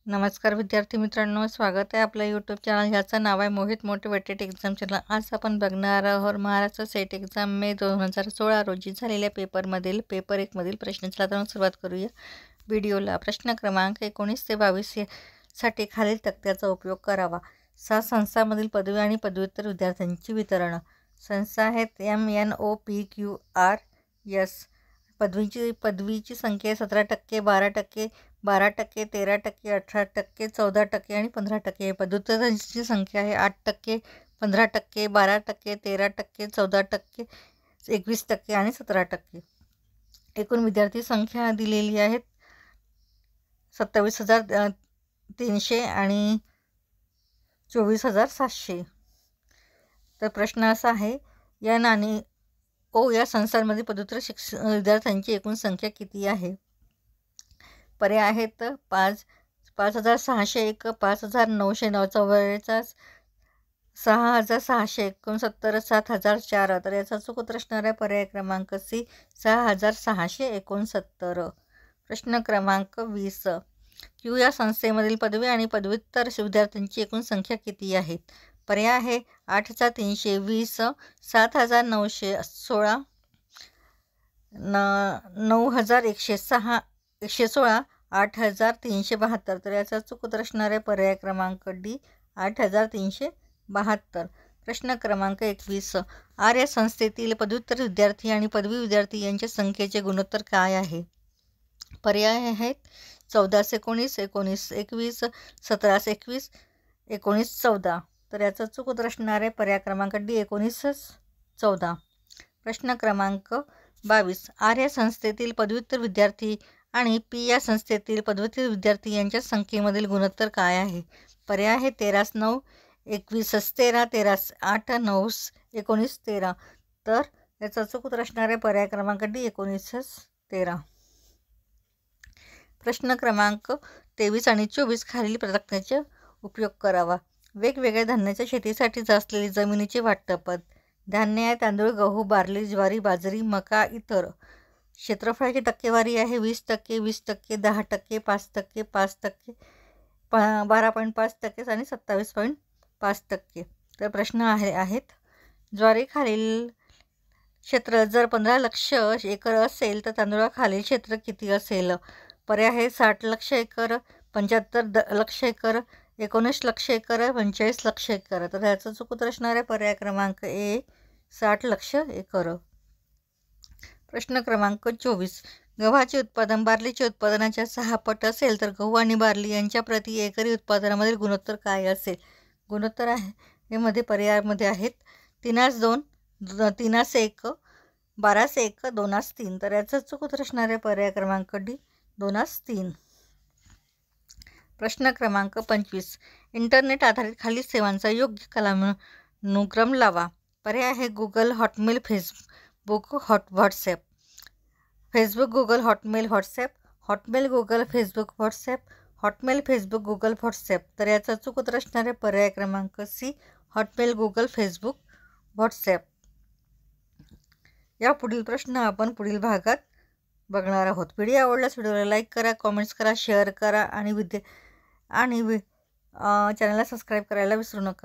नमस्कार विद्यार्थी मित्रांनो, स्वागत आहे आपल्या यूट्यूब चॅनल ह्याचं नाव आहे मोहित मोटिवेटेड एक्झाम चॅनल। आज आपण बघणार आहोत महाराष्ट्र सेट एक्झाम मे 2016 रोजी झालेल्या पेपरमधील पेपर 1 मधील प्रश्नांची सुरुवात करूया व्हिडिओला। प्रश्न क्रमांक 19 ते 22 साठी खालील तक्त्याचा उपयोग करावा। 7 संस्थांमधील पदवी आणि पदव्युत्तर विद्यार्थ्यांची वितरण। संस्था आहेत MNOPQRS। पदवीची संख्या 17%, 12%, 12%, 13%, 18%, 14% आणि 15%। पदव्युत्तरांची संख्या आहे 8%, 15%, 12%, 13%, 14%, 21% आणि 17%। एकूण विद्यार्थी संख्या दिलेली आहेत 27,300 आणि 24,700। तर प्रश्न असा आहे, एन आणि ओ या संस्थांमध्ये पदव्युत्तर विद्यार्थ्यांची एकूण संख्या किती आहे? पर्याय आहेत 5,601, 5,944, 6,669, 7,004। तर याचा चूक उत्तर असणार आहे पर्याय क्रमांक सी, 6,669। प्रश्न क्रमांक 20, क्यू या संस्थेमधील पदवी आणि पदव्युत्तर विद्यार्थ्यांची एकूण संख्या किती आहे? पर्याय आहे 8,320, 7,916, 9,116, 8,372। तर याचा चूक उत्तर असणार आहे पर्याय क्रमांक डी, 8,372। प्रश्न क्रमांक 21, आर या संस्थेतील पदव्युत्तर विद्यार्थी आणि पदवी विद्यार्थी यांच्या संख्येचे गुणोत्तर काय आहे? पर्याय आहेत 14-19, 19-21, 17-21, 19-14। तर याचा चूक उत्तर असणार आहे पर्याय क्रमांक डी, 19-14। प्रश्न क्रमांक 22, आर या संस्थेतील पदव्युत्तर विद्यार्थी आणि पी या संस्थेतील पदव्युत्तर विद्यार्थी यांच्या संख्येमधील गुणोत्तर काय आहे? पर्याय आहे 13-9, 21-13, 13-8, 9-19-13। तर याचा चूक उत्तर असणार आहे पर्याय क्रमांक डी, 19-13। प्रश्न क्रमांक 23 आणि 24 खालील तक्त्याचा उपयोग करावा। वेगवेगळ्या धान्याच्या शेतीसाठी असलेली जमिनीचे वाटप। धान्य आहे तांदूळ, गहू, बार्ली, ज्वारी, बाजरी, मका, इतर। क्षेत्रफळाची टक्केवारी आहे 20%, 20%, 10%, 5%, 5%, 12.5% आणि 27.5%। तर प्रश्न आहेत, ज्वारी खालील क्षेत्र जर 15 लाख एकर असेल तर तांदूळाखालील क्षेत्र किती असेल? पर्याय आहे 60 lakh acre, 75 lakh acre, 19 lakh acre, 45 lakh acre. तर याचं चूक उत्तर असणार आहे पर्याय क्रमांक ए, 60 लाख एकर। प्रश्न क्रमांक 24, गव्हाचे उत्पादन बार्लीच्या उत्पादनाच्या 6 पट असेल तर गहू आणि बार्ली यांच्या प्रति एकरी उत्पादनामधील गुणोत्तर काय असेल? गुणोत्तर आहे हे मध्ये पर्यायामध्ये आहेत 3:2, 3:1, 12:1, 2:3। तर याचं चूक उत्तर असणार आहे पर्याय क्रमांक डी, 2:3। प्रश्न क्रमांक 25, इंटरनेट आधारित खालील सेवांचा योग्य कालानुक्रम लावा। पर्याय आहे Google, Hotmail, Facebook, WhatsApp. Facebook, Google, Hotmail, WhatsApp, Hotmail, Google, Facebook, WhatsApp, Hotmail, Facebook, Google, WhatsApp. तर याचा चूक उत्तर असणार आहे पर्याय क्रमांक C, Hotmail, Google, Facebook, WhatsApp. या पुढील प्रश्न आपण पुढील भागात बघणार आहोत। व्हिडिओ आवडल्यास व्हिडिओला लाईक करा, कॉमेंट्स करा, शेअर करा आणि चॅनलला सबस्क्राईब करायला विसरू नका।